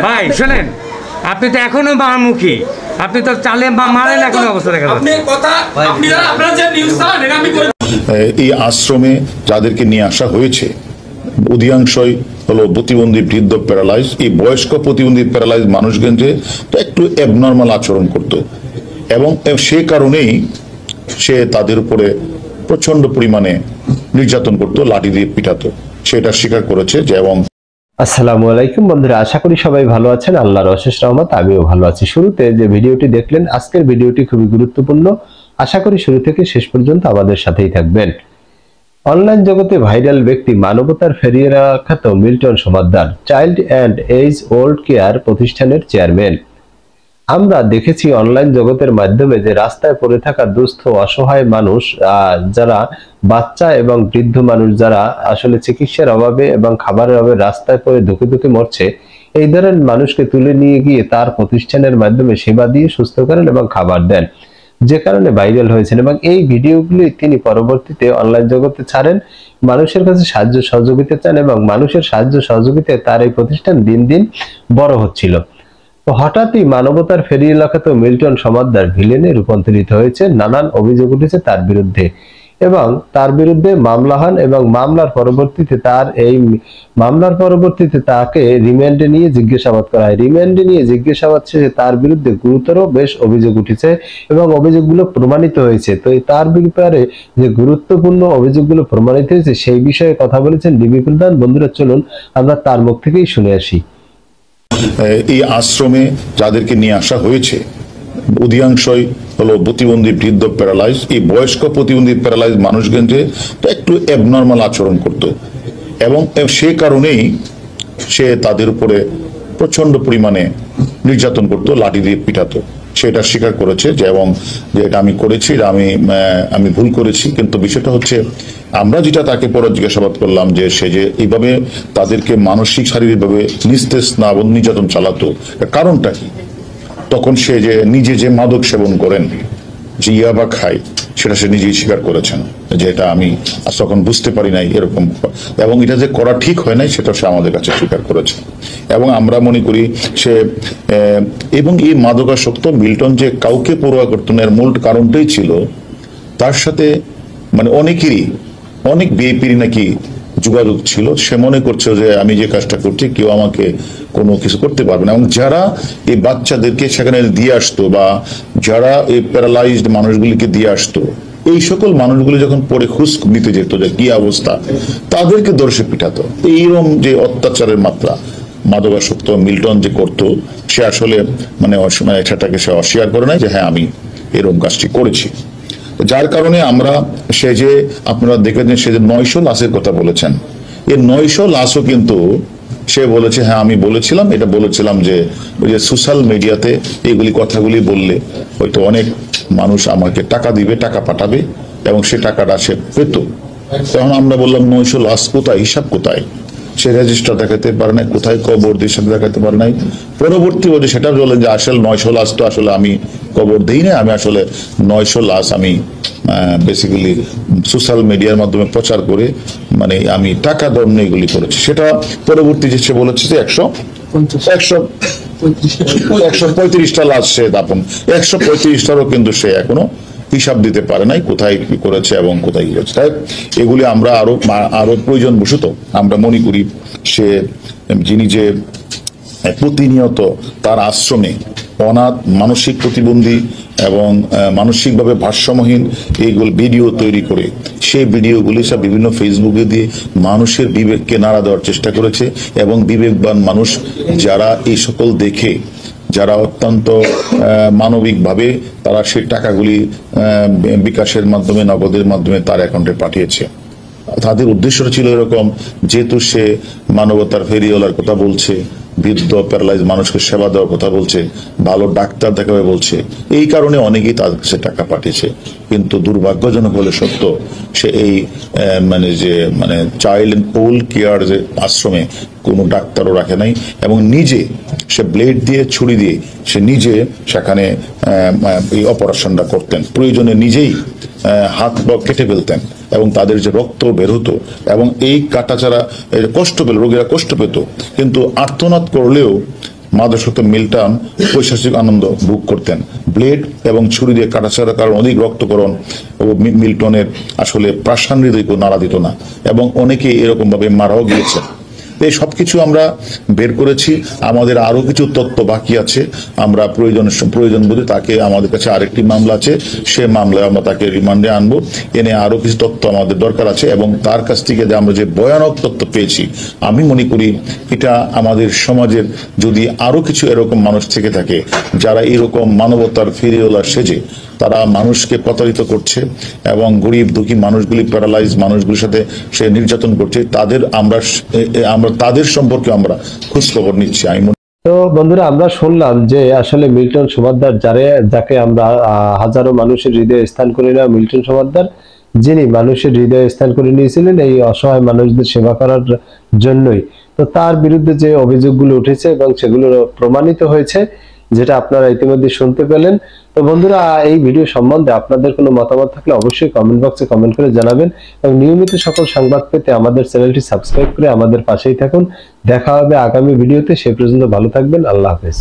ভাই শোনেন, আপনি তো এখনো বামুখী, আপনি তো চালে মারেন এখন অবস্থা দেখা যাচ্ছে। এই আশ্রমে যাদেরকে নিয়ে আসা হয়েছে অধিকাংশই হলো প্রতিবন্ধী বৃদ্ধ প্যারালাইজ। এই বয়স্ক প্রতিবন্ধী প্যারালাইজ মানুষগঞ্জে একটু অ্যাবনর্মাল আচরণ করত এবং সে কারণেই সে তাদের উপরে প্রচন্ড পরিমাণে নির্যাতন করত, লাঠি দিয়ে পিটাতো, সেটা স্বীকার করেছে। যে এবং আসসালামু আলাইকুম বন্ধুরা, আশা করি সবাই ভালো আছেন। আল্লাহর অশেষ রহমত, আমিও ভালো আছি। শুরুতে যে ভিডিওটি দেখলেন, আজকের ভিডিওটি খুবই গুরুত্বপূর্ণ। আশা করি শুরু থেকে শেষ পর্যন্ত আমাদের সাথেই থাকবেন। অনলাইন জগতে ভাইরাল ব্যক্তি, মানবতার ফেরিয়ে রাখা Milton Samadder child and age old care প্রতিষ্ঠানের চেয়ারম্যান। আমরা দেখেছি অনলাইন জগতের মাধ্যমে যে রাস্তায় পড়ে থাকা দুস্থ অসহায় মানুষ, যারা বাচ্চা এবং বৃদ্ধ মানুষ, যারা আসলে চিকিৎসার অভাবে এবং খাবারের অভাবে রাস্তায় পড়ে ধুকে ধুকে মরছে, এই ধরনের মানুষকে তুলে নিয়ে গিয়ে তার প্রতিষ্ঠানের মাধ্যমে সেবা দিয়ে সুস্থ করেন এবং খাবার দেন, যে কারণে ভাইরাল হয়েছেন। এবং এই ভিডিওগুলি তিনি পরবর্তীতে অনলাইন জগতে ছাড়েন, মানুষের কাছে সাহায্য সহযোগিতা চান এবং মানুষের সাহায্য সহযোগিতায় তার এই প্রতিষ্ঠান দিন দিন বড় হচ্ছিল। তো হঠাৎই মানবতার ফেরি এলাকাতে মিল্টন সমাদ্দার ভিলেনে রূপান্তরিত হয়েছে। নানান অভিযোগ উঠেছে তার বিরুদ্ধে এবং তার বিরুদ্ধে মামলা হন এবং মামলার পরবর্তীতে তাকে রিমান্ডে নিয়ে জিজ্ঞাসাবাদ করা হয়। রিমান্ডে নিয়ে জিজ্ঞাসাবাদ শেষে তার বিরুদ্ধে গুরুতর বেশ অভিযোগ উঠেছে এবং অভিযোগগুলো প্রমাণিত হয়েছে। তো তার ব্যাপারে যে গুরুত্বপূর্ণ অভিযোগগুলো প্রমাণিত হয়েছে সেই বিষয়ে কথা বলেছেন ডিবি প্রধান। বন্ধুরা চলুন আমরা তার মুখ থেকেই শুনে আসি। এই আশ্রমে যাদেরকে নিয়ে আসা হয়েছে অধিকাংশই হলো প্রতিবন্ধী বৃদ্ধ প্যারালাইজ। এই বয়স্ক প্রতিবন্ধী প্যারালাইজ মানুষগঞ্জে একটু অ্যাবনর্মাল আচরণ করত এবং সে কারণেই সে তাদের উপরে প্রচন্ড পরিমাণে নির্যাতন করত, লাঠি দিয়ে পিটাতো, সেটা স্বীকার করেছে। যে এবং যে এটা আমি করেছি, আমি ভুল করেছি। কিন্তু বিষয়টা হচ্ছে, আমরা যেটা তাকে পরে জিজ্ঞাসাবাদ করলাম যে সে যে এইভাবে তাদেরকে মানসিক শারীরিকভাবে নিস্তেজ না নির্যাতন চালাতো, কারণটা কি? তখন সে যে নিজে যে মাদক সেবন করেন, যে ইয়াবা খায়, সেটা সে নিজেই স্বীকার করেছেন যে এটা আমি তখন বুঝতে পারি নাই এরকম, এবং এটা যে করা ঠিক হয় নাই সেটা সে আমাদের কাছে স্বীকার করেছে। এবং আমরা মনে করি সে এবং এই মাদকাসক্ত মিল্টন যে কাউকে পরোয়া করত না, এর মূল কারণটাই ছিল তার সাথে মানে অনেক বিএপির নাকি যোগাযোগ ছিল। সে মনে করছে যে আমি যে কাজটা করছি কেউ আমাকে কোনো কিছু করতে পারবে না। এবং যারা এই বাচ্চাদেরকে সেখানে দিয়ে আসতো বা যারা এই প্যারালাইজড মানুষগুলিকে দিয়ে আসতো, এই সকল মানুষগুলি যখন পরে খোঁজ নিতে যেত যে কি অবস্থা, তাদেরকে দর্শে পিঠাতো। এইরকম যে অত্যাচারের মাত্রা মাদকাসক্ত মিল্টন যে করতো, সে আসলে মানে সেটাকে সে অস্বীকার করে নাই যে হ্যাঁ আমি এরকম কাজটি করেছি। যার কারণে আমরা সে যে আপনারা দেখেছেন সে যে 900 লাশের কথা বলেছেন, এই 900 লাশও কিন্তু সে বলেছে হ্যাঁ আমি বলেছিলাম, এটা বলেছিলাম যে ওই যে সোশ্যাল মিডিয়াতে এইগুলি কথাগুলি বললে হয়তো অনেক মানুষ আমাকে টাকা দিবে, টাকা পাঠাবে এবং সে টাকাটা সে পেত। তখন আমরা বললাম 900 লাশ কোথায়, হিসাব কোথায়? সে রেজিস্টার দেখাতে পারে নাই, কোথায় কবর দিয়ে সেটা দেখাতে পারে নাই। পরবর্তী বলে সেটা বলেন যে আসলে 900 লাশ তো আসলে আমি কবর দিই না, আমি আসলে 900 লাশ আমি বেসিক্যালি সোশ্যাল মিডিয়ার মাধ্যমে প্রচার করে মানে আমি টাকা দণ্ড এগুলি করেছি। সেটা পরবর্তী যে সে বলেছে যে 135টা লাশ সে দাপন, 135টারও কিন্তু সে এখনো হিসাব দিতে পারে নাই কোথায় কি করেছে এবং কোথায় কি করেছে। তাই এগুলি আমরা আরো প্রয়োজন বসত আমরা মনে করি সে যিনি যে প্রতিনিয়ত তার আশ্রমে অনাথ, মানসিক প্রতিবন্ধী এবং মানসিকভাবে ভারসাম্যহীন এইগুলো ভিডিও তৈরি করে সেই ভিডিওগুলি সব বিভিন্ন ফেসবুকে দিয়ে মানুষের বিবেককে নাড়া দেওয়ার চেষ্টা করেছে। এবং বিবেকবান মানুষ যারা এই সকল দেখে, যারা অত্যন্ত মানবিকভাবে তারা সেই টাকাগুলি বিকাশের মাধ্যমে, নগদের মাধ্যমে তার অ্যাকাউন্টে পাঠিয়েছে। তাদের উদ্দেশ্যটা ছিল এরকম, যেহেতু সে মানবতার ফেরিওয়ালার কথা বলছে, বৃদ্ধ প্যারালাইজ মানুষকে সেবা দেওয়ার কথা বলছে, ভালো ডাক্তার দেখাবে বলছে, এই কারণে অনেকেই তার কাছে টাকা পাঠিয়েছে। কিন্তু দুর্ভাগ্যজনক হলে সত্য, সে এই মানে চাইল্ড এন্ড ওল্ড কেয়ার যে আশ্রমে কোনো ডাক্তারও রাখে নাই এবং নিজে সে ব্লেড দিয়ে, ছুরি দিয়ে সে নিজে সেখানে এই অপারেশনটা করতেন। প্রয়োজনে নিজেই হাত পা কেটে ফেলতেন এবং তাদের যে রক্ত বের হতো এবং এই কাটাছাড়া কষ্ট পেল, রোগীরা কষ্ট পেত, কিন্তু আর্তনাদ করলেও মাদকসক্ত মিল্টন পৈশাচিক আনন্দ ভোগ করতেন। ব্লেড এবং ছুরি দিয়ে কাটাছাড়ার কারণ অধিক রক্তকরণ ও মিল্টনের আসলে প্রাণান্ত হৃদয়কে নাড়া দিত না এবং অনেকেই এরকম ভাবে মারাও গিয়েছেন। এই সবকিছু আমরা বের করেছি। আমাদের আরো কিছু তথ্য বাকি আছে, আমরা প্রয়োজন বোধে তাকে, আমাদের কাছে আরেকটি মামলা আছে, সে মামলায় আমরা তাকে রিমান্ডে আনবো, এনে আরো কিছু তথ্য আমাদের দরকার আছে এবং তার কাছ থেকে আমরা যে ভয়ানক তথ্য পেয়েছি, আমি মনে করি এটা আমাদের সমাজের যদি আরো কিছু এরকম মানুষ থেকে থাকে যারা এরকম মানবতার ফিরিওয়ালা সেজে তারা মানুষকে প্রতারিত করছে এবং গরিব দুঃখী মানুষগুলি, প্যারালাইজ মানুষগুলির সাথে সে নির্যাতন করছে, আমরা তাদের সম্পর্কে আমরা খোঁজখবর নিচ্ছি। তো বন্ধুরা, আমরা শুনলাম যে আসলে মিল্টন সমাদ্দার, যাকে আমরা হাজারো মানুষের হৃদয়ে স্থান করে নেওয়া মিল্টন সমাদ্দার, যিনি মানুষের হৃদয়ে স্থান করে নিয়েছিলেন এই অসহায় মানুষদের সেবা করার জন্যই, তো তার বিরুদ্ধে যে অভিযোগগুলো উঠেছে এবং সেগুলো প্রমাণিত হয়েছে, যেটা আপনারা ইতিমধ্যে শুনতে পেলেন। তো বন্ধুরা, এই ভিডিও সম্বন্ধে আপনাদের কোনো মতামত থাকলে অবশ্যই কমেন্ট বক্সে কমেন্ট করে জানাবেন এবং নিয়মিত সকল সংবাদ পেতে আমাদের চ্যানেলটি সাবস্ক্রাইব করে আমাদের পাশেই থাকুন। দেখা হবে আগামী ভিডিওতে, সে পর্যন্ত ভালো থাকবেন। আল্লাহ হাফেজ।